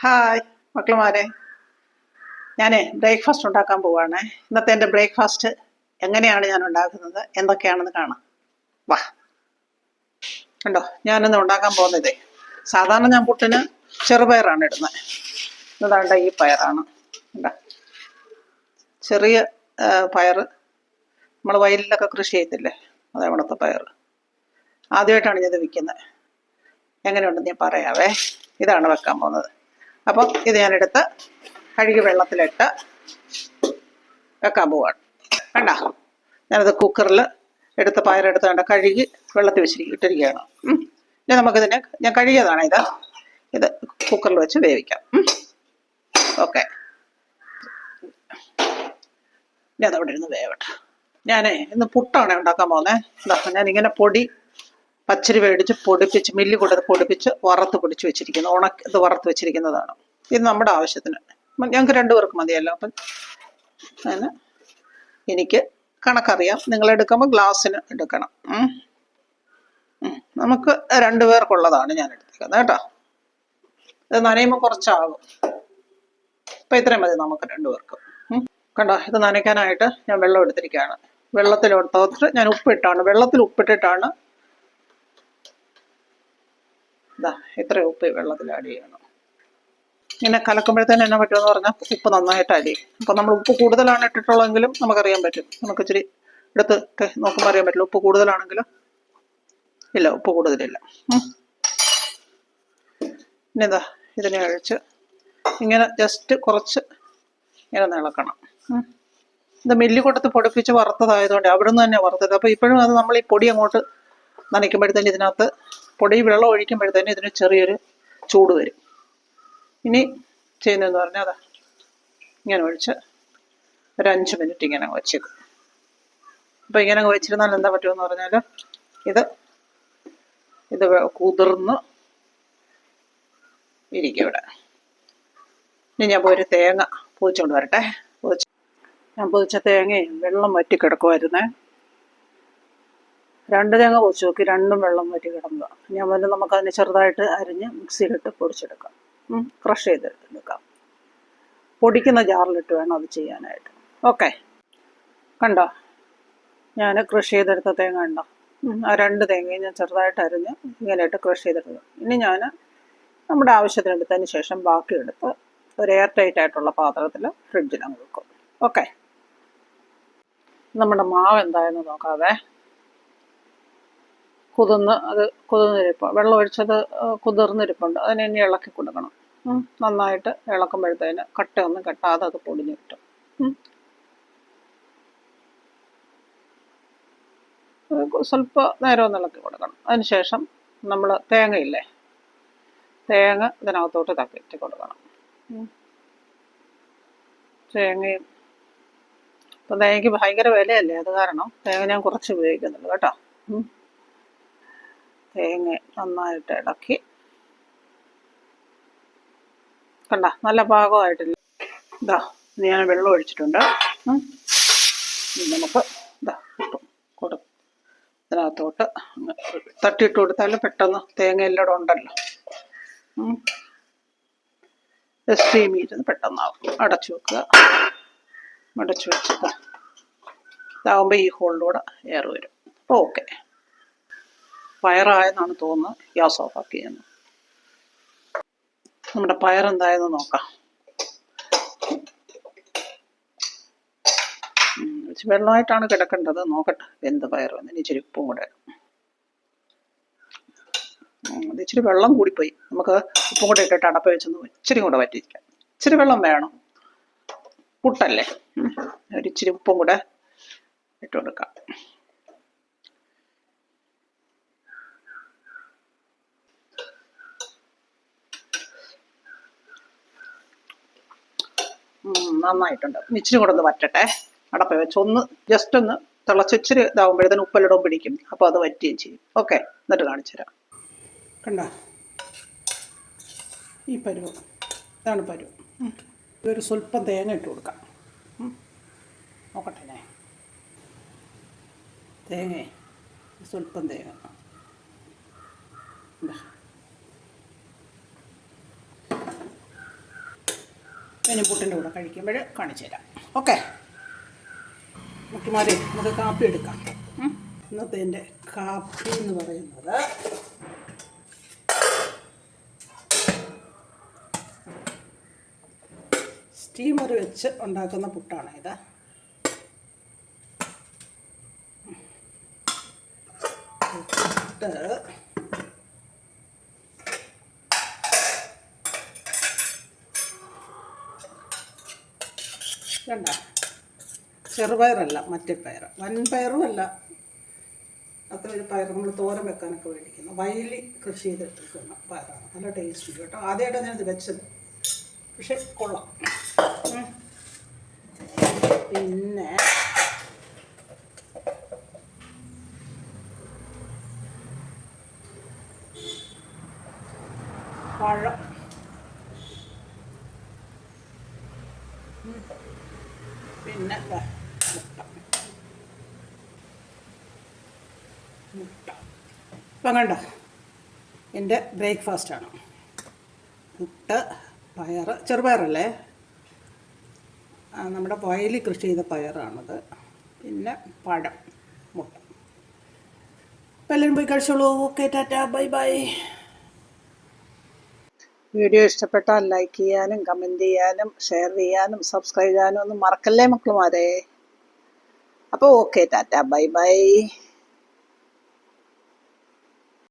Hi മക്കളുമാരെ, ഞാൻ breakfast ഉണ്ടാക്കാൻ പോവുകയാണേ. ഇന്നത്തെ എൻ്റെ ബ്രേക്ക്ഫാസ്റ്റ് എങ്ങനെയാണ് ഞാൻ ഉണ്ടാക്കുന്നത്, എന്തൊക്കെയാണെന്ന് കാണാം. വാ കണ്ടോ, ഞാനിന്ന് ഉണ്ടാക്കാൻ പോകുന്നത് സാധാരണ ഞാൻ പുട്ടിന് ചെറുപയറാണ് ഇടുന്നത്. ഇതാണ്ട ഈ പയറാണ്. കണ്ടോ, ചെറിയ പയർ നമ്മൾ വയലിലൊക്കെ കൃഷി ചെയ്തില്ലേ, അതേ ഇവിടുത്തെ പയർ. ആദ്യമായിട്ടാണ് ഞാനിത് വിൽക്കുന്നത്. എങ്ങനെയുണ്ടെന്ന് ഞാൻ പറയാവേ. ഇതാണ് വെക്കാൻ പോകുന്നത്. അപ്പം ഇത് ഞാനെടുത്ത് കഴുകി വെള്ളത്തിലിട്ട് വെക്കാൻ പോവാണ്. കണ്ട, ഞാനത് കുക്കറിൽ എടുത്ത് പയറെടുത്ത് കണ്ട കഴുകി വെള്ളത്തിൽ ഇട്ടിരിക്കുകയാണ്. ഇനി നമുക്കിതിനെ, ഞാൻ കഴുകിയതാണ് ഇത് കുക്കറിൽ വെച്ച് വേവിക്കാം. ഓക്കെ, ഇനി അതവിടെ ഇരുന്ന് വേവട്ടെ. ഇന്ന് പുട്ടാണ് ഉണ്ടാക്കാൻ പോകുന്നത്. ഞാനിങ്ങനെ പച്ചരി മേടിച്ച് പൊടിപ്പിച്ച് മില്ലിൽ കൊണ്ടത് പൊടിപ്പിച്ച് വറുത്ത് പൊടിച്ച് വെച്ചിരിക്കുന്നു. ഇത് വറുത്ത് വെച്ചിരിക്കുന്നതാണ്. ഇത് നമ്മുടെ ആവശ്യത്തിന്, ഞങ്ങൾക്ക് 2 പേർക്ക് മതിയല്ലോ. അപ്പം അതിന് എനിക്ക് കണക്കറിയാം. നിങ്ങളെടുക്കുമ്പോൾ ഗ്ലാസ്സിന് എടുക്കണം. നമുക്ക് 2 പേർക്കുള്ളതാണ് ഞാൻ എടുത്തിരിക്കുന്നത് കേട്ടോ. ഇത് നനയുമ്പോൾ കുറച്ചാകും. അപ്പം ഇത്രയും മതി നമുക്ക് 2 പേർക്ക്. കണ്ടോ, ഇത് നനയ്ക്കാനായിട്ട് ഞാൻ വെള്ളം എടുത്തിരിക്കുകയാണ്. വെള്ളത്തിലോട്ട് ഞാൻ വെള്ളത്തിൽ ഉപ്പിട്ടിട്ടാണ്. ഇത്ര ഉപ്പ് വെള്ളത്തിൽ ആഡ് ചെയ്യണം. ഇങ്ങനെ കലക്കുമ്പോഴത്തേന് എന്നാ പറ്റുമെന്ന് പറഞ്ഞാൽ ഉപ്പ് നന്നായിട്ട് അരിയും. അപ്പം നമ്മൾ ഉപ്പ് കൂടുതലാണ് ഇട്ടിട്ടുള്ളതെങ്കിലും നമുക്കറിയാൻ പറ്റും. നമുക്ക് ഇച്ചിരി എടുത്ത് നോക്കുമ്പോൾ അറിയാൻ പറ്റില്ല. ഉപ്പ് കൂടുതലാണെങ്കിലും ഇല്ല, ഉപ്പ് കൂടുതലില്ല. ഇനി ഇതിനെ കഴിച്ച് ഇങ്ങനെ ജസ്റ്റ് കുറച്ച് ഇങ്ങനെ ഇളക്കണം. ഇത് മില്ലി കൊടുത്ത് പൊടിപ്പിച്ച് വറുത്തതായതുകൊണ്ട് അവിടെ നിന്ന് തന്നെ വറുത്തത്. അപ്പോൾ ഇപ്പോഴും അത് നമ്മൾ ഈ പൊടി അങ്ങോട്ട് നനയ്ക്കുമ്പോഴത്തേന് ഇതിനകത്ത് പൊടി വെള്ളം ഒഴിക്കുമ്പോഴത്തേന് ഇതിന് ചെറിയൊരു ചൂട് വരും. ഇനി ചെയ്യുന്നതെന്ന് പറഞ്ഞാൽ ഇങ്ങനെ ഒഴിച്ച് ഒരു 5 മിനിറ്റ് ഇങ്ങനെ വെച്ചേക്കും. അപ്പോൾ ഇങ്ങനെ വെച്ചിരുന്നാൽ എന്താ പറ്റുമെന്ന് പറഞ്ഞാൽ ഇത് കുതിർന്ന് ഇരിക്കും ഇവിടെ. ഇനി ഞാൻ ഒരു തേങ്ങ പൊതിച്ചുകൊണ്ട് വരട്ടെ. ഞാൻ പൊതിച്ച തേങ്ങയും വെള്ളം വറ്റി കിടക്കുമായിരുന്നേ. 2 തേങ്ങ പൊതിച്ച് നോക്കി, 2ഉം വെള്ളം വറ്റി കിടക്കുക. ഞാൻ വന്ന് നമുക്കതിനെ ചെറുതായിട്ട് അരിഞ്ഞ് മിക്സിയിലിട്ട് പൊടിച്ചെടുക്കാം. ക്രഷ് ചെയ്തെടുക്കാം. പൊടിക്കുന്ന ജാറിലിട്ട് വേണം അത് ചെയ്യാനായിട്ട്. ഓക്കെ, കണ്ടോ, ഞാൻ ക്രഷ് ചെയ്തെടുത്ത തേങ്ങ ഉണ്ടോ? ആ 2 തേങ്ങയും ഞാൻ ചെറുതായിട്ട് അരിഞ്ഞ് ഇങ്ങനെയിട്ട് ക്രഷ് ചെയ്തെടുക്കുക. ഇനി ഞാൻ നമ്മുടെ ആവശ്യത്തിനെടുത്തതിന് ശേഷം ബാക്കി എടുത്ത് ഒരു എയർ ടൈറ്റ് ആയിട്ടുള്ള പാത്രത്തിൽ ഫ്രിഡ്ജിൽ അങ്ങ് വെക്കും. ഓക്കെ, നമ്മുടെ മാവ് എന്തായെന്ന് നോക്കാവേ. കുതിർന്നിരിപ്പ്, വെള്ളം ഒഴിച്ചത് കുതിർന്നിരിപ്പുണ്ട്. അതിനെ ഇനി ഇളക്കി കൊടുക്കണം. നന്നായിട്ട് ഇളക്കുമ്പോഴത്തേന് കട്ടയൊന്നും കെട്ടാതെ അത് പൊടിഞ്ഞ് കിട്ടും. സ്വല്പം നേരം ഒന്ന് ഇളക്കി കൊടുക്കണം. അതിനുശേഷം നമ്മൾ തേങ്ങ ഇതിനകത്തോട്ട് തട്ടി കൊടുക്കണം. തേങ്ങയും ഇപ്പം തേങ്ങയ്ക്ക് ഭയങ്കര വിലയല്ലേ, അത് കാരണം തേങ്ങ ഞാൻ കുറച്ച് ഉപയോഗിക്കുന്നുള്ളൂ കേട്ടോ. തേങ്ങ നന്നായിട്ട് ഇളക്കി. കണ്ട, നല്ല പാകമായിട്ടില്ല. ഞാൻ വെള്ളം ഒഴിച്ചിട്ടുണ്ട്. നമുക്ക് ഇതിനകത്തോട്ട് തട്ടിയിട്ട് കൊടുത്താൽ പെട്ടെന്ന് തേങ്ങ എല്ലായിടും ഉണ്ടല്ലോ. സ്റ്റീം ചെയ്ത് പെട്ടെന്നാവും. അടച്ചു വെക്കുക. അടച്ചു വെച്ചിട്ട് ഇതാകുമ്പോൾ ഈ ഹോളിലൂടെ എയർ വരും. അപ്പോൾ ഓക്കെ, പയറായെന്നാണ് തോന്നുന്നത്. ഗ്യാസ് ഓഫാക്കി. നമ്മുടെ പയറെന്തായെന്ന് നോക്കാം. വെള്ളമായിട്ടാണ് കിടക്കേണ്ടത്. നോക്കട്ടെ എന്ത് പയർ വന്ന്. ഇച്ചിരി ഉപ്പും കൂടെ. അത് ഇച്ചിരി വെള്ളം കൂടിപ്പോയി. നമുക്ക് ഉപ്പും കൂടെ ഇട്ടിട്ട് അടപ്പ് വെച്ചൊന്ന് ഇച്ചിരി കൂടെ വറ്റിക്കാം. ഇച്ചിരി വെള്ളം വേണം, പുട്ടല്ലേ. ഒരിച്ചിരി ഉപ്പും കൂടെ ഇട്ട് കൊടുക്കാം. നന്നായിട്ടുണ്ട്. ഇച്ചിരി കൂടെ ഒന്ന് വറ്റട്ടെ. അടപ്പ് വെച്ച് ജസ്റ്റ് ഒന്ന് തിളച്ച് ഇച്ചിരി ഇതാകുമ്പോഴത്തേന് ഉപ്പെല്ലാം പിടിക്കും. അപ്പോൾ അത് വറ്റുകയും ചെയ്യും. ഓക്കെ, എന്നിട്ട് കാണിച്ചു തരാം. കണ്ട, ഈ പരുവം, ഇതാണ് പരുവം. ഇതൊരു സ്വല്പം തേങ്ങ ഇട്ട് കൊടുക്കാം. നോക്കട്ടെ, സ്വല്പം തേങ്ങ. ഇനി പുട്ടിൻ്റെ കൂടെ കഴിക്കുമ്പോൾ കാണിച്ചു തരാം. ഓക്കെ മുട്ടുമാരെ നമുക്ക് കാപ്പി എടുക്കാം. ഇന്നത്തെ എൻ്റെ കാപ്പി എന്ന് പറയുന്നത് സ്റ്റീമർ വെച്ച് ഉണ്ടാക്കുന്ന പുട്ടാണ് ഇത്. പുട്ട് വേണ്ട, ചെറുപയറല്ല, മറ്റേ പയർ, വൻപയറും അല്ല, അത്ര ഒരു പയർ നമ്മൾ തോരൻ വെക്കാനൊക്കെ മേടിക്കുന്നു. വയലിൽ കൃഷി ചെയ്തെടുക്കുന്ന പയറാണ്. നല്ല ടേസ്റ്റ് കേട്ടോ. ആദ്യമായിട്ടാണ് ഞാനിത് വെച്ചത്, പക്ഷെ കൊള്ളാം. പിന്നെ പഴം, പിന്നെ മുട്ട. അപ്പം കണ്ടോ, എൻ്റെ ബ്രേക്ക്ഫാസ്റ്റാണ്. പുട്ട്, പയർ, ചെറുപയറല്ലേ, നമ്മുടെ വയലിൽ കൃഷി ചെയ്ത പയറാണത്. പിന്നെ പഴം, മുട്ട. അപ്പം എല്ലാവരും പോയി കഴിച്ചോളൂ. Okay, Tata, bye bye. Video ഇഷ്ടപ്പെട്ടാൽ ലൈക്ക് ചെയ്യാനും കമൻറ്റ് ചെയ്യാനും ഷെയർ ചെയ്യാനും സബ്സ്ക്രൈബ് ചെയ്യാനും ഒന്നും മറക്കല്ലേ മക്കളുമാരെ. അപ്പോൾ ഓക്കെ, ടാറ്റ, ബൈ ബൈ.